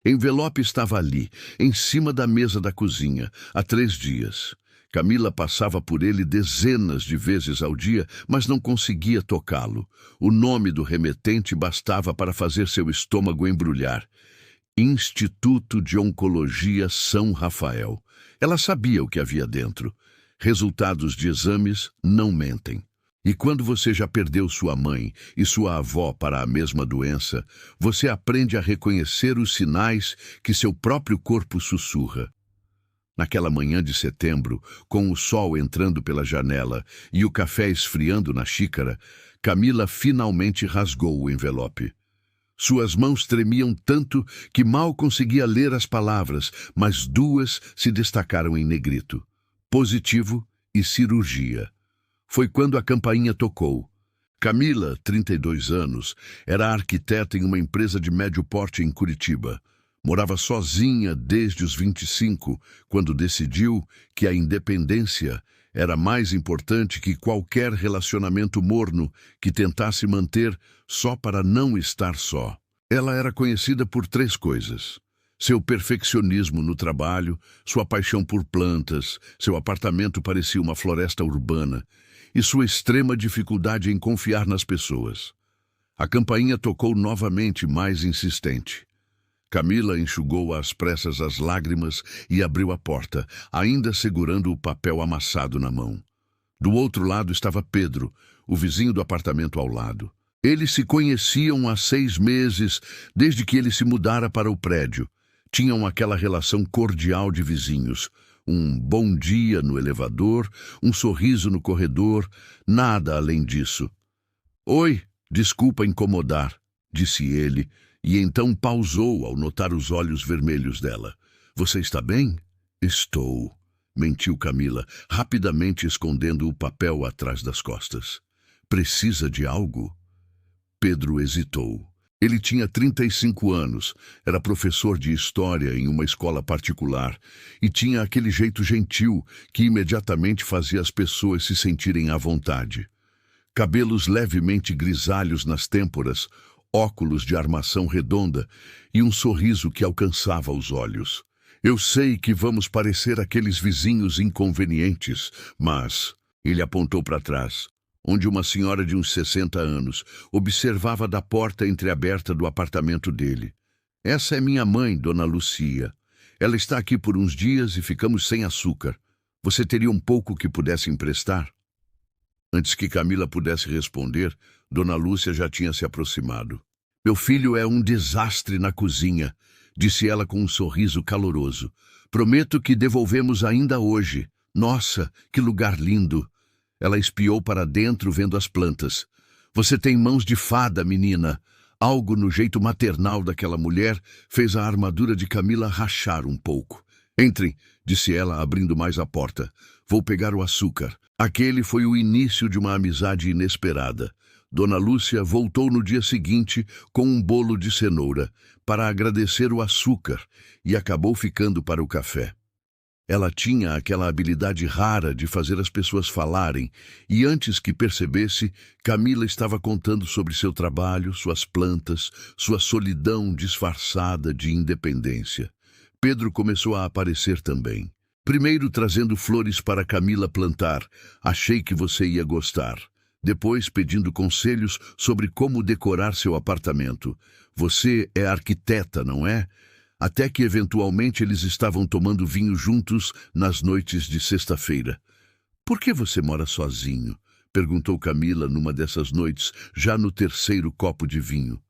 Envelope estava ali, em cima da mesa da cozinha, há 3 dias. Camila passava por ele dezenas de vezes ao dia, mas não conseguia tocá-lo. O nome do remetente bastava para fazer seu estômago embrulhar. Instituto de Oncologia São Rafael. Ela sabia o que havia dentro. Resultados de exames não mentem. E quando você já perdeu sua mãe e sua avó para a mesma doença, você aprende a reconhecer os sinais que seu próprio corpo sussurra. Naquela manhã de setembro, com o sol entrando pela janela e o café esfriando na xícara, Camila finalmente rasgou o envelope. Suas mãos tremiam tanto que mal conseguia ler as palavras, mas 2 se destacaram em negrito: positivo e cirurgia. Foi quando a campainha tocou. Camila, 32 anos, era arquiteta em uma empresa de médio porte em Curitiba. Morava sozinha desde os 25, quando decidiu que a independência era mais importante que qualquer relacionamento morno que tentasse manter só para não estar só. Ela era conhecida por 3 coisas: seu perfeccionismo no trabalho, sua paixão por plantas, seu apartamento parecia uma floresta urbana, e sua extrema dificuldade em confiar nas pessoas. A campainha tocou novamente, mais insistente. Camila enxugou às pressas as lágrimas e abriu a porta, ainda segurando o papel amassado na mão. Do outro lado estava Pedro, o vizinho do apartamento ao lado. Eles se conheciam há 6 meses, desde que ele se mudara para o prédio. Tinham aquela relação cordial de vizinhos. Um bom dia no elevador, um sorriso no corredor, nada além disso. "Oi, desculpa incomodar", disse ele, e então pausou ao notar os olhos vermelhos dela. "Você está bem?" "Estou", mentiu Camila, rapidamente escondendo o papel atrás das costas. "Precisa de algo?" Pedro hesitou. Ele tinha 35 anos, era professor de história em uma escola particular e tinha aquele jeito gentil que imediatamente fazia as pessoas se sentirem à vontade. Cabelos levemente grisalhos nas têmporas, óculos de armação redonda e um sorriso que alcançava os olhos. "Eu sei que vamos parecer aqueles vizinhos inconvenientes, mas..." Ele apontou para trás, onde uma senhora de uns 60 anos observava da porta entreaberta do apartamento dele. "Essa é minha mãe, Dona Lucia. Ela está aqui por uns dias e ficamos sem açúcar. Você teria um pouco que pudesse emprestar?" Antes que Camila pudesse responder, Dona Lúcia já tinha se aproximado. "Meu filho é um desastre na cozinha", disse ela com um sorriso caloroso. "Prometo que devolvemos ainda hoje. Nossa, que lugar lindo!" Ela espiou para dentro, vendo as plantas. "Você tem mãos de fada, menina." Algo no jeito maternal daquela mulher fez a armadura de Camila rachar um pouco. "Entrem", disse ela, abrindo mais a porta. "Vou pegar o açúcar." Aquele foi o início de uma amizade inesperada. Dona Lúcia voltou no dia seguinte com um bolo de cenoura para agradecer o açúcar e acabou ficando para o café. Ela tinha aquela habilidade rara de fazer as pessoas falarem, e antes que percebesse, Camila estava contando sobre seu trabalho, suas plantas, sua solidão disfarçada de independência. Pedro começou a aparecer também. Primeiro trazendo flores para Camila plantar. "Achei que você ia gostar." Depois pedindo conselhos sobre como decorar seu apartamento. "Você é arquiteta, não é?" Até que eventualmente eles estavam tomando vinho juntos nas noites de sexta-feira. "Por que você mora sozinho?" perguntou Camila numa dessas noites, já no 3º copo de vinho.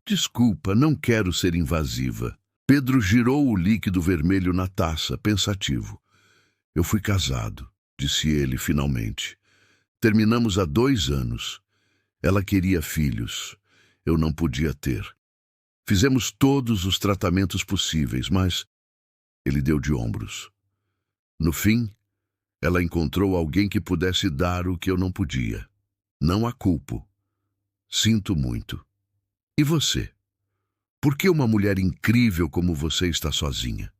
"Desculpa, não quero ser invasiva." Pedro girou o líquido vermelho na taça, pensativo. "Eu fui casado", disse ele finalmente. "Terminamos há 2 anos. Ela queria filhos. Eu não podia ter. Fizemos todos os tratamentos possíveis, mas..." Ele deu de ombros. "No fim, ela encontrou alguém que pudesse dar o que eu não podia. Não a culpo. Sinto muito. E você? Por que uma mulher incrível como você está sozinha?"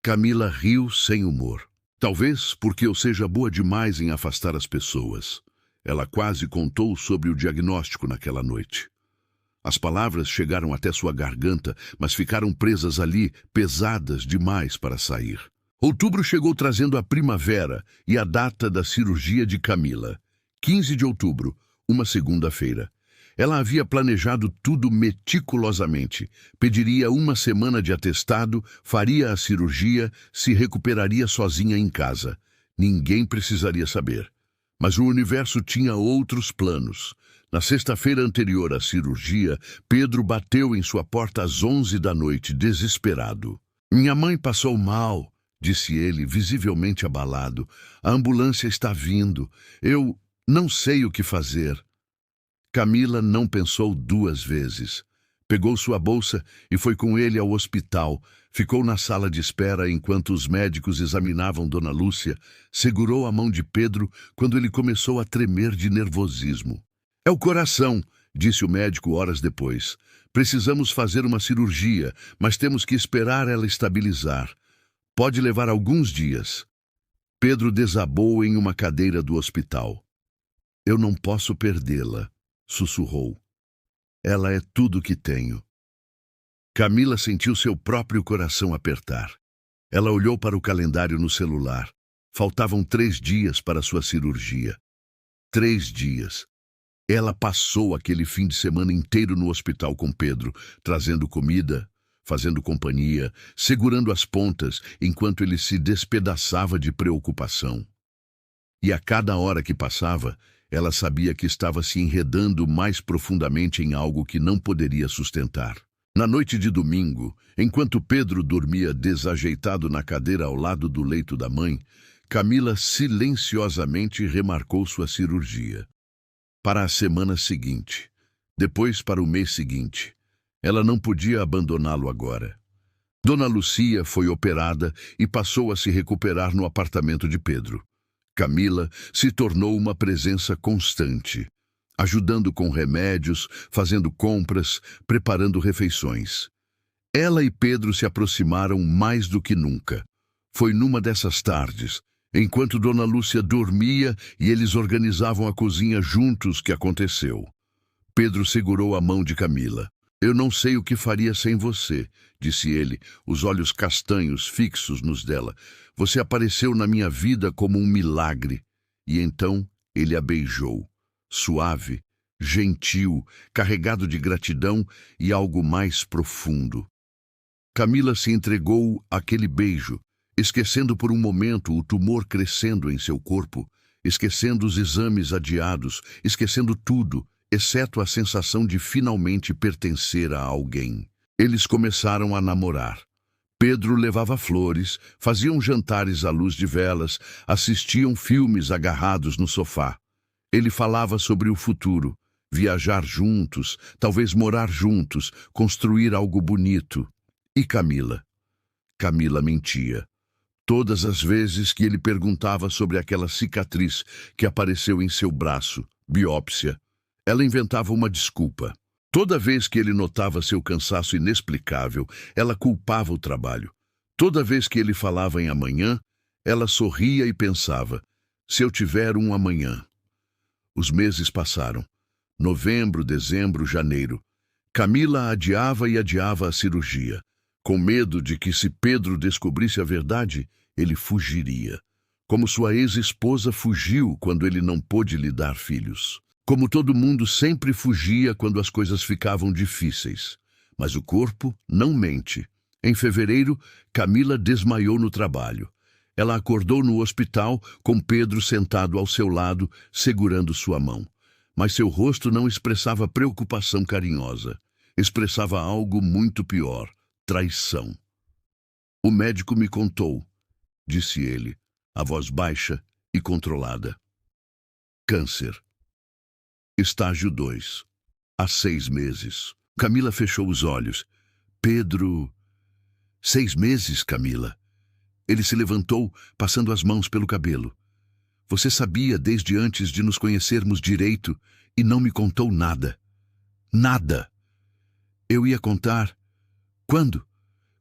Camila riu sem humor. "Talvez porque eu seja boa demais em afastar as pessoas." Ela quase contou sobre o diagnóstico naquela noite. As palavras chegaram até sua garganta, mas ficaram presas ali, pesadas demais para sair. Outubro chegou trazendo a primavera e a data da cirurgia de Camila. 15 de outubro, uma segunda-feira. Ela havia planejado tudo meticulosamente. Pediria uma semana de atestado, faria a cirurgia, se recuperaria sozinha em casa. Ninguém precisaria saber. Mas o universo tinha outros planos. Na sexta-feira anterior à cirurgia, Pedro bateu em sua porta às 11 da noite, desesperado. Minha mãe passou mal, disse ele, visivelmente abalado. A ambulância está vindo. Eu não sei o que fazer. Camila não pensou duas vezes. Pegou sua bolsa e foi com ele ao hospital. Ficou na sala de espera enquanto os médicos examinavam Dona Lúcia. Segurou a mão de Pedro quando ele começou a tremer de nervosismo. É o coração, disse o médico horas depois. Precisamos fazer uma cirurgia, mas temos que esperar ela estabilizar. Pode levar alguns dias. Pedro desabou em uma cadeira do hospital. Eu não posso perdê-la, sussurrou. Ela é tudo que tenho. Camila sentiu seu próprio coração apertar. Ela olhou para o calendário no celular. Faltavam 3 dias para sua cirurgia. 3 dias. Ela passou aquele fim de semana inteiro no hospital com Pedro, trazendo comida, fazendo companhia, segurando as pontas enquanto ele se despedaçava de preocupação. E a cada hora que passava, ela sabia que estava se enredando mais profundamente em algo que não poderia sustentar. Na noite de domingo, enquanto Pedro dormia desajeitado na cadeira ao lado do leito da mãe, Camila silenciosamente remarcou sua cirurgia. Para a semana seguinte, depois para o mês seguinte. Ela não podia abandoná-lo agora. Dona Lucia foi operada e passou a se recuperar no apartamento de Pedro. Camila se tornou uma presença constante, ajudando com remédios, fazendo compras, preparando refeições. Ela e Pedro se aproximaram mais do que nunca. Foi numa dessas tardes, enquanto Dona Lúcia dormia e eles organizavam a cozinha juntos, que aconteceu. Pedro segurou a mão de Camila. Eu não sei o que faria sem você, disse ele, os olhos castanhos fixos nos dela. Você apareceu na minha vida como um milagre. E então ele a beijou, suave, gentil, carregado de gratidão e algo mais profundo. Camila se entregou àquele beijo, esquecendo por um momento o tumor crescendo em seu corpo, esquecendo os exames adiados, esquecendo tudo, exceto a sensação de finalmente pertencer a alguém. Eles começaram a namorar. Pedro levava flores, faziam jantares à luz de velas, assistiam filmes agarrados no sofá. Ele falava sobre o futuro, viajar juntos, talvez morar juntos, construir algo bonito. E Camila? Camila mentia. Todas as vezes que ele perguntava sobre aquela cicatriz que apareceu em seu braço, biópsia, ela inventava uma desculpa. Toda vez que ele notava seu cansaço inexplicável, ela culpava o trabalho. Toda vez que ele falava em amanhã, ela sorria e pensava, se eu tiver um amanhã. Os meses passaram. Novembro, dezembro, janeiro. Camila adiava e adiava a cirurgia, com medo de que, se Pedro descobrisse a verdade, ele fugiria. Como sua ex-esposa fugiu quando ele não pôde lhe dar filhos. Como todo mundo sempre fugia quando as coisas ficavam difíceis. Mas o corpo não mente. Em fevereiro, Camila desmaiou no trabalho. Ela acordou no hospital com Pedro sentado ao seu lado, segurando sua mão. Mas seu rosto não expressava preocupação carinhosa. Expressava algo muito pior, traição. O médico me contou, disse ele, a voz baixa e controlada. Câncer. Estágio 2. Há 6 meses. Camila fechou os olhos. Pedro... 6 meses, Camila. Ele se levantou, passando as mãos pelo cabelo. Você sabia desde antes de nos conhecermos direito e não me contou nada. Nada. Eu ia contar. Quando?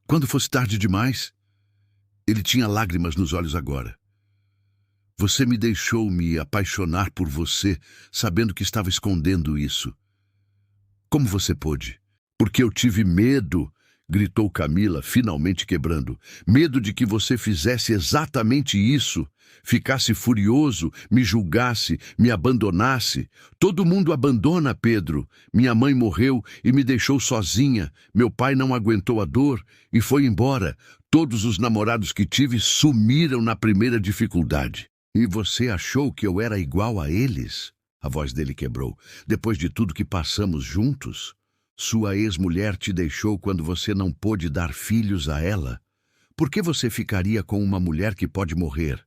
Quando fosse tarde demais? Ele tinha lágrimas nos olhos agora. Você me deixou me apaixonar por você, sabendo que estava escondendo isso. Como você pôde? Porque eu tive medo, gritou Camila, finalmente quebrando. Medo de que você fizesse exatamente isso. Ficasse furioso, me julgasse, me abandonasse. Todo mundo abandona, Pedro. Minha mãe morreu e me deixou sozinha. Meu pai não aguentou a dor e foi embora. Todos os namorados que tive sumiram na primeira dificuldade. E você achou que eu era igual a eles? A voz dele quebrou. Depois de tudo que passamos juntos? Sua ex-mulher te deixou quando você não pôde dar filhos a ela? Por que você ficaria com uma mulher que pode morrer?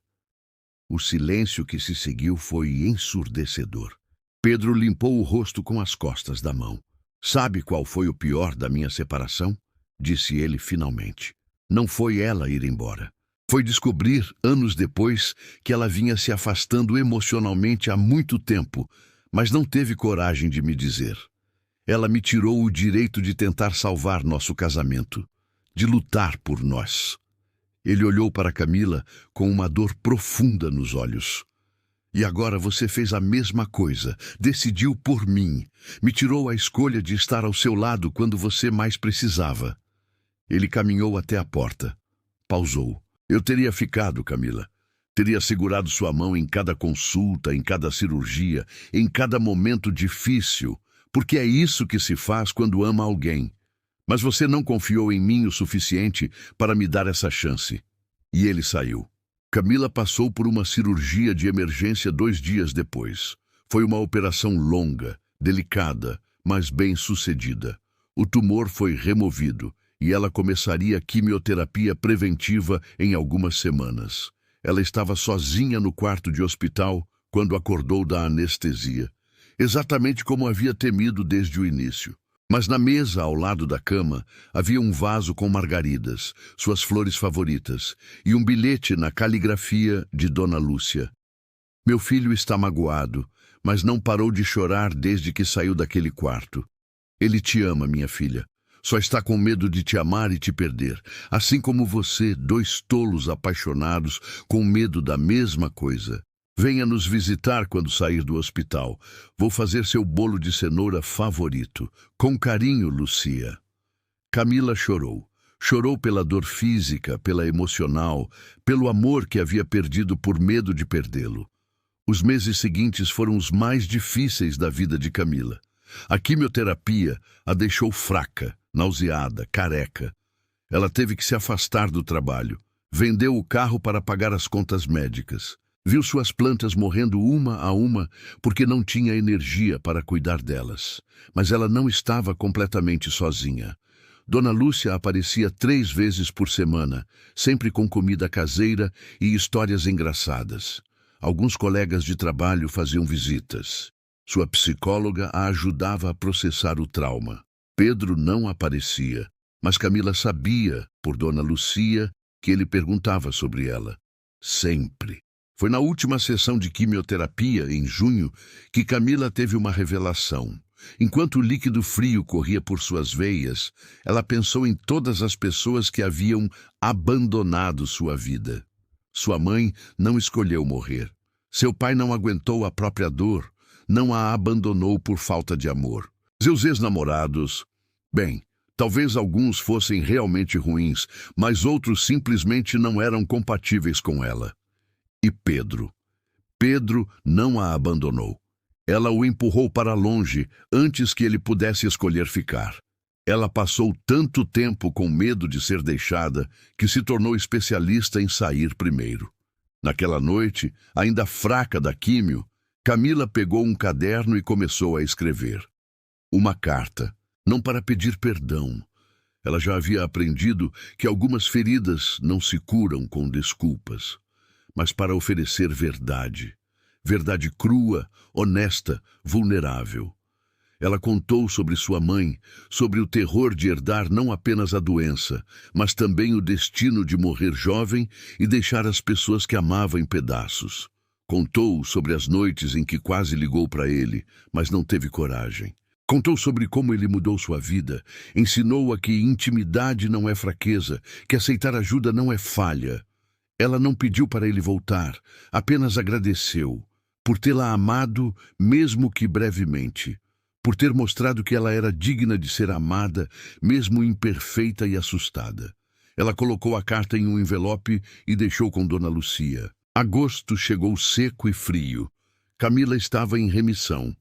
O silêncio que se seguiu foi ensurdecedor. Pedro limpou o rosto com as costas da mão. Sabe qual foi o pior da minha separação? Disse ele finalmente. Não foi ela ir embora. Foi descobrir, anos depois, que ela vinha se afastando emocionalmente há muito tempo, mas não teve coragem de me dizer. Ela me tirou o direito de tentar salvar nosso casamento, de lutar por nós. Ele olhou para Camila com uma dor profunda nos olhos. E agora você fez a mesma coisa, decidiu por mim, me tirou a escolha de estar ao seu lado quando você mais precisava. Ele caminhou até a porta. Pausou. Eu teria ficado, Camila. Teria segurado sua mão em cada consulta, em cada cirurgia, em cada momento difícil, porque é isso que se faz quando ama alguém. Mas você não confiou em mim o suficiente para me dar essa chance. E ele saiu. Camila passou por uma cirurgia de emergência 2 dias depois. Foi uma operação longa, delicada, mas bem-sucedida. O tumor foi removido e ela começaria quimioterapia preventiva em algumas semanas. Ela estava sozinha no quarto de hospital quando acordou da anestesia, exatamente como havia temido desde o início. Mas na mesa ao lado da cama havia um vaso com margaridas, suas flores favoritas, e um bilhete na caligrafia de Dona Lúcia. Meu filho está magoado, mas não parou de chorar desde que saiu daquele quarto. Ele te ama, minha filha. Só está com medo de te amar e te perder. Assim como você, 2 tolos apaixonados com medo da mesma coisa. Venha nos visitar quando sair do hospital. Vou fazer seu bolo de cenoura favorito. Com carinho, Lucia. Camila chorou. Chorou pela dor física, pela emocional, pelo amor que havia perdido por medo de perdê-lo. Os meses seguintes foram os mais difíceis da vida de Camila. A quimioterapia a deixou fraca, nauseada, careca. Ela teve que se afastar do trabalho. Vendeu o carro para pagar as contas médicas. Viu suas plantas morrendo uma a uma porque não tinha energia para cuidar delas. Mas ela não estava completamente sozinha. Dona Lúcia aparecia 3 vezes por semana, sempre com comida caseira e histórias engraçadas. Alguns colegas de trabalho faziam visitas. Sua psicóloga a ajudava a processar o trauma. Pedro não aparecia, mas Camila sabia, por Dona Lucia, que ele perguntava sobre ela. Sempre. Foi na última sessão de quimioterapia, em junho, que Camila teve uma revelação. Enquanto o líquido frio corria por suas veias, ela pensou em todas as pessoas que haviam abandonado sua vida. Sua mãe não escolheu morrer. Seu pai não aguentou a própria dor, não a abandonou por falta de amor. Seus ex-namorados, bem, talvez alguns fossem realmente ruins, mas outros simplesmente não eram compatíveis com ela. E Pedro? Pedro não a abandonou. Ela o empurrou para longe antes que ele pudesse escolher ficar. Ela passou tanto tempo com medo de ser deixada que se tornou especialista em sair primeiro. Naquela noite, ainda fraca da químio, Camila pegou um caderno e começou a escrever. Uma carta, não para pedir perdão. Ela já havia aprendido que algumas feridas não se curam com desculpas, mas para oferecer verdade. Verdade crua, honesta, vulnerável. Ela contou sobre sua mãe, sobre o terror de herdar não apenas a doença, mas também o destino de morrer jovem e deixar as pessoas que amava em pedaços. Contou sobre as noites em que quase ligou para ele, mas não teve coragem. Contou sobre como ele mudou sua vida, ensinou-a que intimidade não é fraqueza, que aceitar ajuda não é falha. Ela não pediu para ele voltar, apenas agradeceu, por tê-la amado, mesmo que brevemente, por ter mostrado que ela era digna de ser amada, mesmo imperfeita e assustada. Ela colocou a carta em um envelope e deixou com Dona Lucia. Agosto chegou seco e frio. Camila estava em remissão.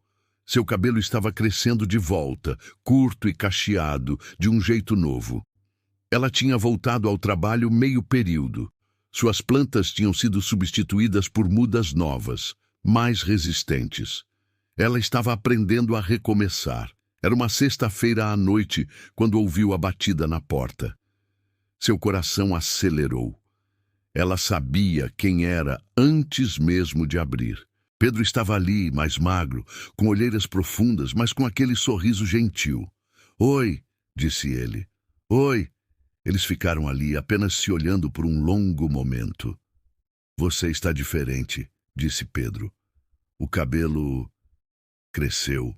Seu cabelo estava crescendo de volta, curto e cacheado, de um jeito novo. Ela tinha voltado ao trabalho meio período. Suas plantas tinham sido substituídas por mudas novas, mais resistentes. Ela estava aprendendo a recomeçar. Era uma sexta-feira à noite, quando ouviu a batida na porta. Seu coração acelerou. Ela sabia quem era antes mesmo de abrir. Pedro estava ali, mais magro, com olheiras profundas, mas com aquele sorriso gentil. "Oi", disse ele. "Oi." Eles ficaram ali, apenas se olhando por um longo momento. "Você está diferente", disse Pedro. O cabelo cresceu,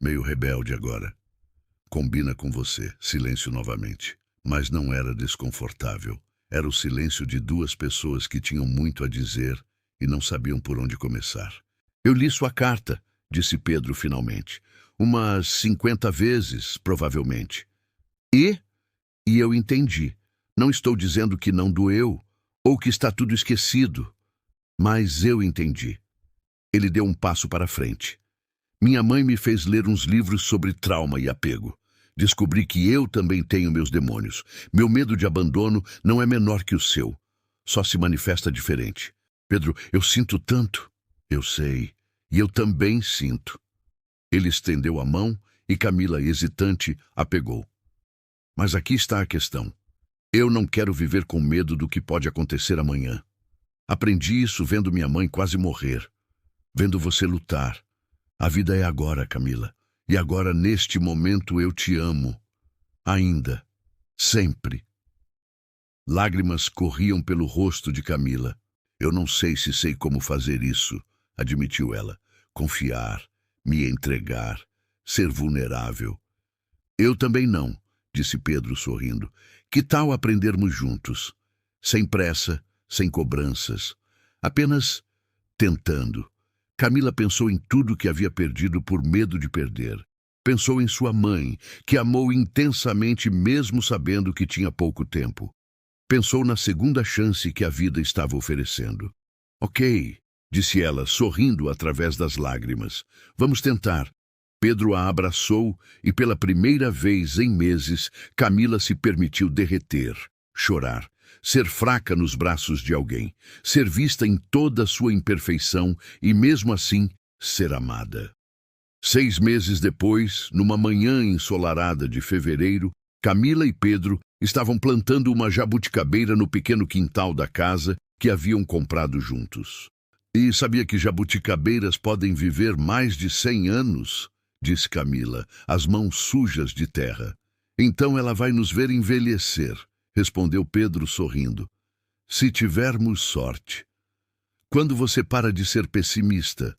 meio rebelde agora. "Combina com você." Silêncio novamente. Mas não era desconfortável. Era o silêncio de duas pessoas que tinham muito a dizer e não sabiam por onde começar. "Eu li sua carta", disse Pedro finalmente. "Umas 50 vezes, provavelmente. E eu entendi. Não estou dizendo que não doeu, ou que está tudo esquecido. Mas eu entendi." Ele deu um passo para frente. "Minha mãe me fez ler uns livros sobre trauma e apego. Descobri que eu também tenho meus demônios. Meu medo de abandono não é menor que o seu. Só se manifesta diferente. Pedro, eu sinto tanto." "Eu sei. E eu também sinto." Ele estendeu a mão e Camila, hesitante, a pegou. "Mas aqui está a questão. Eu não quero viver com medo do que pode acontecer amanhã. Aprendi isso vendo minha mãe quase morrer. Vendo você lutar. A vida é agora, Camila. E agora, neste momento, eu te amo. Ainda. Sempre." Lágrimas corriam pelo rosto de Camila. "Eu não sei se sei como fazer isso", admitiu ela. "Confiar, me entregar, ser vulnerável." "Eu também não", disse Pedro sorrindo. "Que tal aprendermos juntos? Sem pressa, sem cobranças. Apenas tentando." Camila pensou em tudo que havia perdido por medo de perder. Pensou em sua mãe, que amou intensamente mesmo sabendo que tinha pouco tempo. Pensou na segunda chance que a vida estava oferecendo. "Ok", disse ela, sorrindo através das lágrimas. "Vamos tentar." Pedro a abraçou e pela primeira vez em meses, Camila se permitiu derreter, chorar. Ser fraca nos braços de alguém, ser vista em toda a sua imperfeição e, mesmo assim, ser amada. 6 meses depois, numa manhã ensolarada de fevereiro, Camila e Pedro estavam plantando uma jabuticabeira no pequeno quintal da casa que haviam comprado juntos. "E sabia que jabuticabeiras podem viver mais de 100 anos?" disse Camila, as mãos sujas de terra. "Então ela vai nos ver envelhecer", respondeu Pedro sorrindo. "Se tivermos sorte." "Quando você para de ser pessimista?"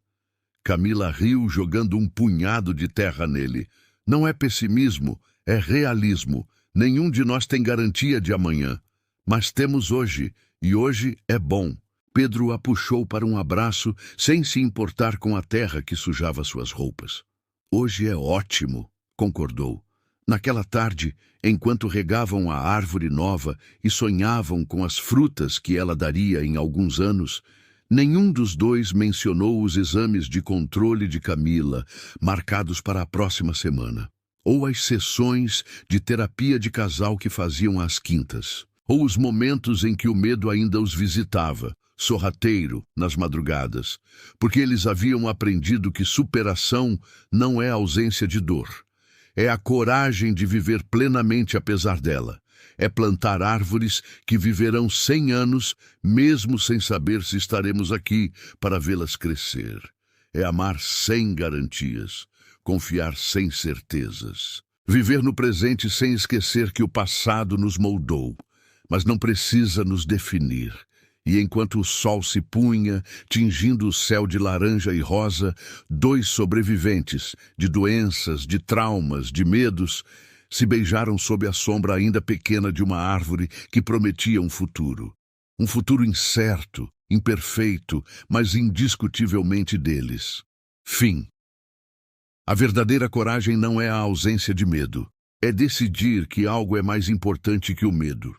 Camila riu, jogando um punhado de terra nele. "Não é pessimismo, é realismo. Nenhum de nós tem garantia de amanhã. Mas temos hoje, e hoje é bom." Pedro a puxou para um abraço, sem se importar com a terra que sujava suas roupas. "Hoje é ótimo", concordou. Naquela tarde, enquanto regavam a árvore nova e sonhavam com as frutas que ela daria em alguns anos, nenhum dos dois mencionou os exames de controle de Camila, marcados para a próxima semana, ou as sessões de terapia de casal que faziam às quintas, ou os momentos em que o medo ainda os visitava, sorrateiro, nas madrugadas, porque eles haviam aprendido que superação não é ausência de dor. É a coragem de viver plenamente apesar dela. É plantar árvores que viverão 100 anos, mesmo sem saber se estaremos aqui para vê-las crescer. É amar sem garantias, confiar sem certezas. Viver no presente sem esquecer que o passado nos moldou, mas não precisa nos definir. E enquanto o sol se punha, tingindo o céu de laranja e rosa, 2 sobreviventes, de doenças, de traumas, de medos, se beijaram sob a sombra ainda pequena de uma árvore que prometia um futuro. Um futuro incerto, imperfeito, mas indiscutivelmente deles. Fim. A verdadeira coragem não é a ausência de medo. É decidir que algo é mais importante que o medo.